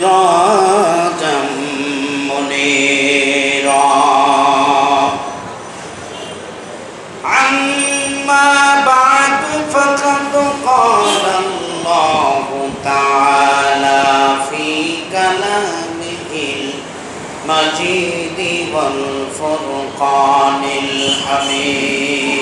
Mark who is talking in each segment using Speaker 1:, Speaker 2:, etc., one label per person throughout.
Speaker 1: سراجا منيرا أما بعد فقد قال الله تعالى في كلامه المجيد والفرقان الحميد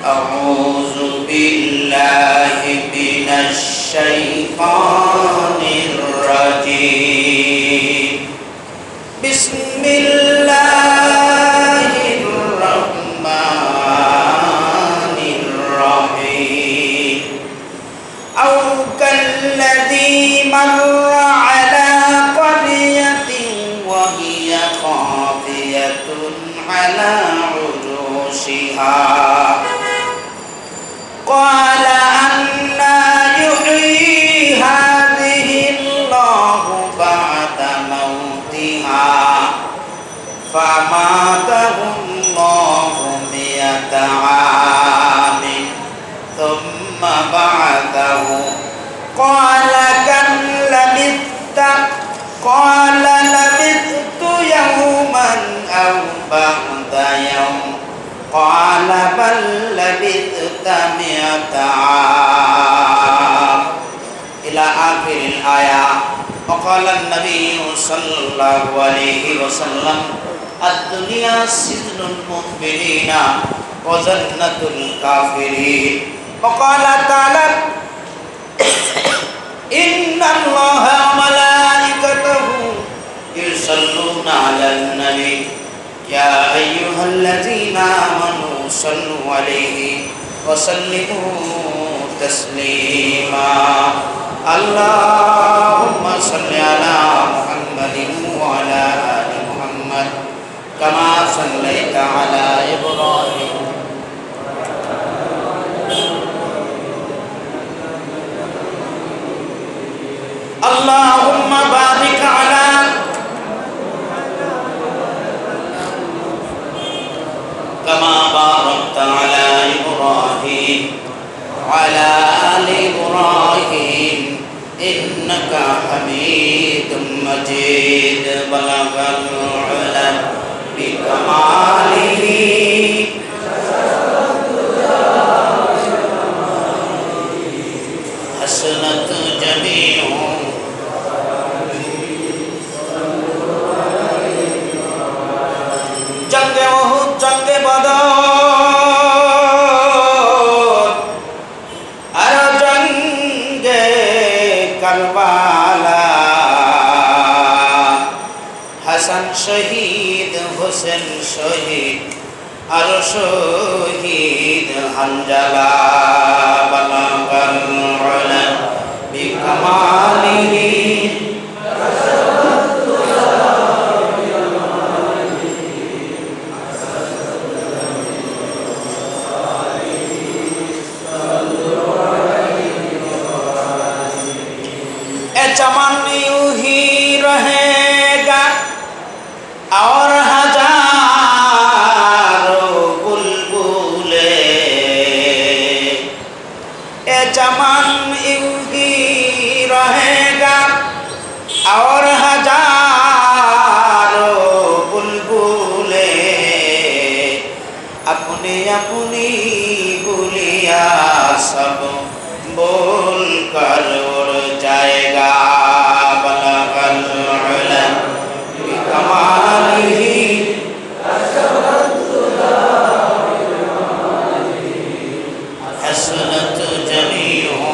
Speaker 1: أعوذ بالله من الشيطان الرجيم بسم الله الرحمن الرحيم أو كالذي مر على قرية وهي خاوية على عروشها قال أنى يحيي هذه الله بعد موتها فأماته الله 100 عام ثم بعثه قال كم لبثت قال لبثت يوما أو بعد يوم قال بل لبثت 100 عام إلى آخر الآية. وقال النبي صلى الله عليه وسلم الدنيا سجن المؤمنين وجنة الكافرين. وقال تعالى إن الله وملائكته يصلون على النبي يا أيها الذين آمنوا صلوا عليه وسلموا تسليما اللهم صل على محمد وعلى آل محمد كما صليت على إبراهيم اللهم بارك على كما باركت على إبراهيم وعلى آل إبراهيم إنك حميد مجيد بلغ العلا بكماله حسنت جميع जंगे उहुद जंगे बदर और जंगे करबला हसन शहीद हुसैन शहीद और शहीद हंजला बलगल उला बिकमालिही चमन यूं ही रहेगा और हजारों बुलबुले ए चमन यूं ही रहेगा और हजारों बुलबुले अपनी अपनी बुलिया सब बोल कर उड़ जाएगा बलगल उला बिकमालिही हसनत जमीउ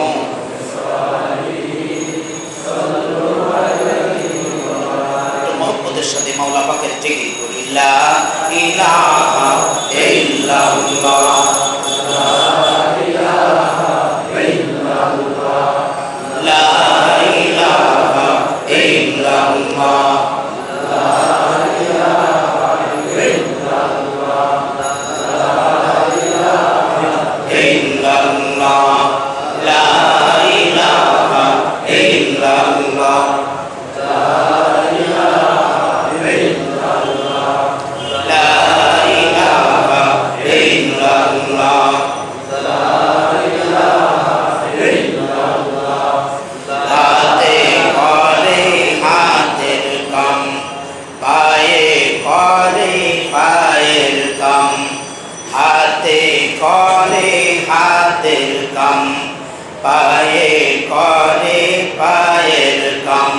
Speaker 1: পায়ে করে পায়ের কাম।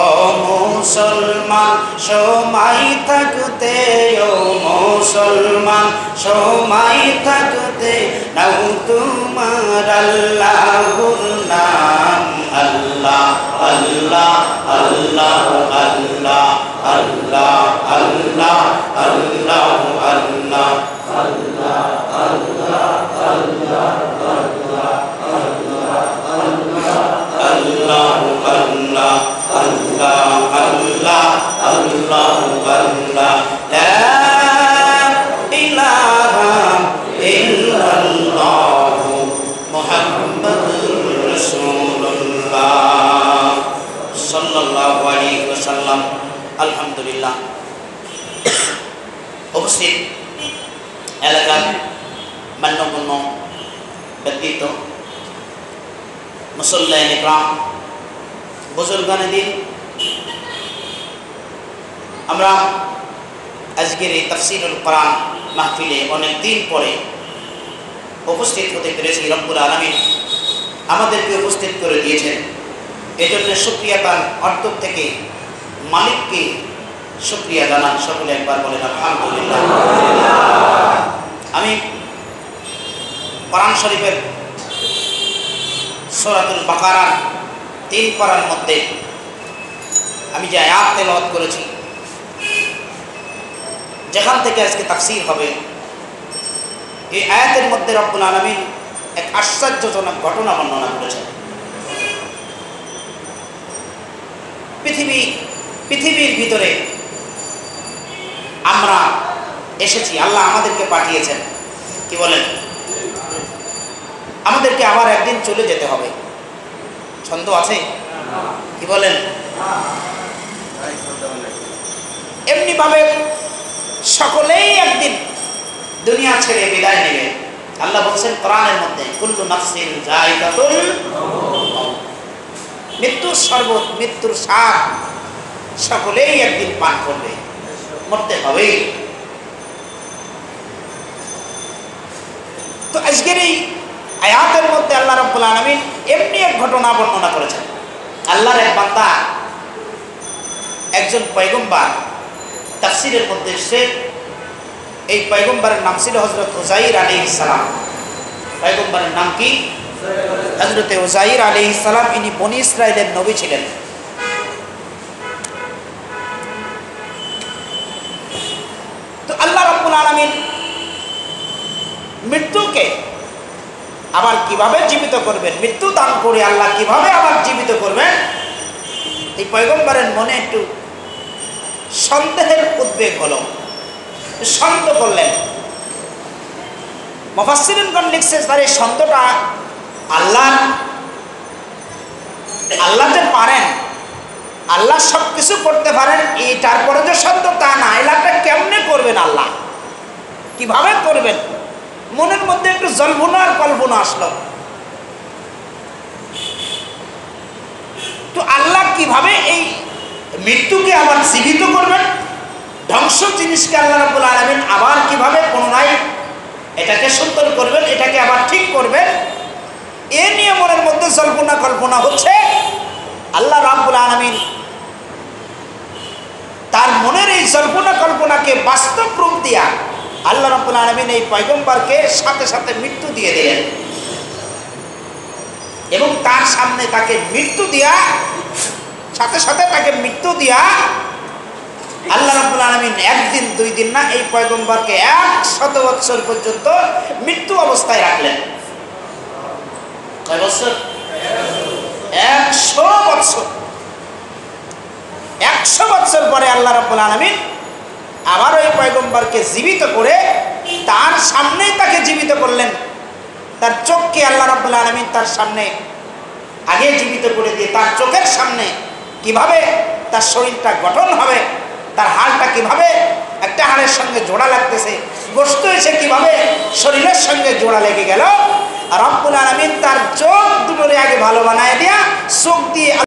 Speaker 1: ও মুসলমান সময় থাকতে, ও মুসলমান সময় থাকতে নাও তোমার আল্লাহর নাম। আল্লাহ আল্লাহ আল্লাহ আল্লাহ আল্লাহ আল্লাহ আল্লাহ আল্লাহ আল্লাহ আল্লাহ আল্লাহ আল্লাহ আল্লাহ আল্লাহ আল্লাহ আল্লাহ আল্লাহ লা ইলাহা ইল্লাল্লাহ মুহাম্মাদুর রাসূলুল্লাহ সাল্লাল্লাহু আলাইহি ওয়াসাল্লাম। আলহামদুলিল্লাহ। উপস্থিত এলাকার মান্যগণ্য ব্যক্তিত্ব, মুসল্লিয়ান ইকরাম, বুজুর্গানে দিন, আমরা আজকের এই তাফসীরুল কোরআন মাহফিলে অনেক দিন পরে উপস্থিত হতে পেরেছি। রব্বুল আলামিন আমাদেরকে উপস্থিত করে দিয়েছেন, এজন্য শুকরিয়া তার অন্তর থেকে মালিককে শুকরিয়া জানান। সকলে একবার বলেন আলহামদুলিল্লাহ। আমি কোরআন শরীফের সূরাতুল বাকারার 3 পারার মধ্যে আমি যে আয়াত তেলাওয়াত করেছি, যেখান থেকে আজকে তাফসীর হবে, এই আয়াতের মধ্যে রব্বুল আলামিন এক আশ্চর্যজনক ঘটনা বর্ণনা করেছেন। পৃথিবীর ভিতরে আমরা এসেছি, আল্লাহ আমাদেরকে পাঠিয়েছেন। কি বলেন? আমাদেরকে আবার একদিন চলে যেতে হবে। ছন্দ আছে? কি বলেন? এমনি ভাবে সকলেই একদিন দুনিয়া ছেড়ে বিদায় নেবে। আল্লাহ বলছেন কোরআনের মধ্যে, কুল্লু নাফসিন যায়িকাতুল মাউত, মৃত্যুর শরবত, মৃত্যুর স্বাদ সকলেই একদিন পান করবে, মরতে হবে। তো আজকের এই আয়াতের মধ্যে আল্লাহ রাব্বুল আলামিন এমনি এক ঘটনা বর্ণনা করেছেন। আল্লাহর এক বান্দা, একজন পয়গম্বর, তাফসীরের মধ্যে এসেছে, এই পয়গম্বরের নাম ছিল হযরত উযাইর আলাইহিস সালাম। পয়গম্বরের নাম কি? হযরত উযাইর আলাইহিস সালাম। ইনি বনী ইসরাইলের নবী ছিলেন। তো আল্লাহ রাব্বুল আলামিন মৃত্যুকে আবার কিভাবে জীবিত করবেন, মৃত্যু দান করে আল্লাহ কিভাবে আবার জীবিত করবেন, এই পয়গম্বরের মনে একটু সন্দেহের উদ্বেগ হলো, সন্দেহ করলেন। মুফাসসিরিনগণ লিখছে, তার এই সন্দেহটা আল্লাহ যে পারেন, আল্লাহ সব কিছু করতে পারেন, এই তারপরে যে সন্দেহ তা না, এলাকা কেমনে করবেন, আল্লাহ কিভাবে করবেন, মনের মধ্যে একটু জল্পনা আর কল্পনা আসলো। তো আল্লাহ কিভাবে এই মৃত্যুকে আবার জীবিত করবেন, ধ্বংস জিনিসকে আল্লাহ রাব্বুল আলামিন আবার কিভাবে পুনরায় এটাকে সুন্দর করবেন, এটাকে আবার ঠিক করবেন, এ নিয়ে মনের মধ্যে জল্পনা কল্পনা হচ্ছে। আল্লাহ রাব্বুল আলামিন তার মনের এই জল্পনা কল্পনাকে বাস্তব রূপ দিয়া আল্লাহ রাব্বুল আলামিন এই পয়গম্বরকে সাথে সাথে মৃত্যু দিয়ে দিলেন, এবং তার সামনে তাকে মৃত্যু দিয়া, সাথে সাথে তাকে মৃত্যু দিয়া আল্লাহ রাব্বুল আলামিন একদিন দুই দিন না, এই পয়গম্বরকে 100 বছর পর্যন্ত মৃত্যু অবস্থায় রাখলেন। কয় বছর? 100 বছর। 100 বছর পরে আল্লাহ রাব্বুল আলামিন আবার ওই পয়গম্বরকে জীবিত করে তার সামনেই তাকে জীবিত করলেন। তার চোখকে আল্লাহ রাব্বুল আলামিন তার সামনে আগে জীবিত করে দিয়ে তার চোখের সামনে কিভাবে তার শরীরটা গঠন হবে, তার হাড়টা কিভাবে একটা হাড়ের সঙ্গে জোড়া লাগতেছে, গোশত এসে কিভাবে শরীরের সঙ্গে জোড়া লেগে গেল, রাব্বুল আলামিন তার চোখ দুটোরে আগে ভালো বানায় দিয়া চোখ দিয়ে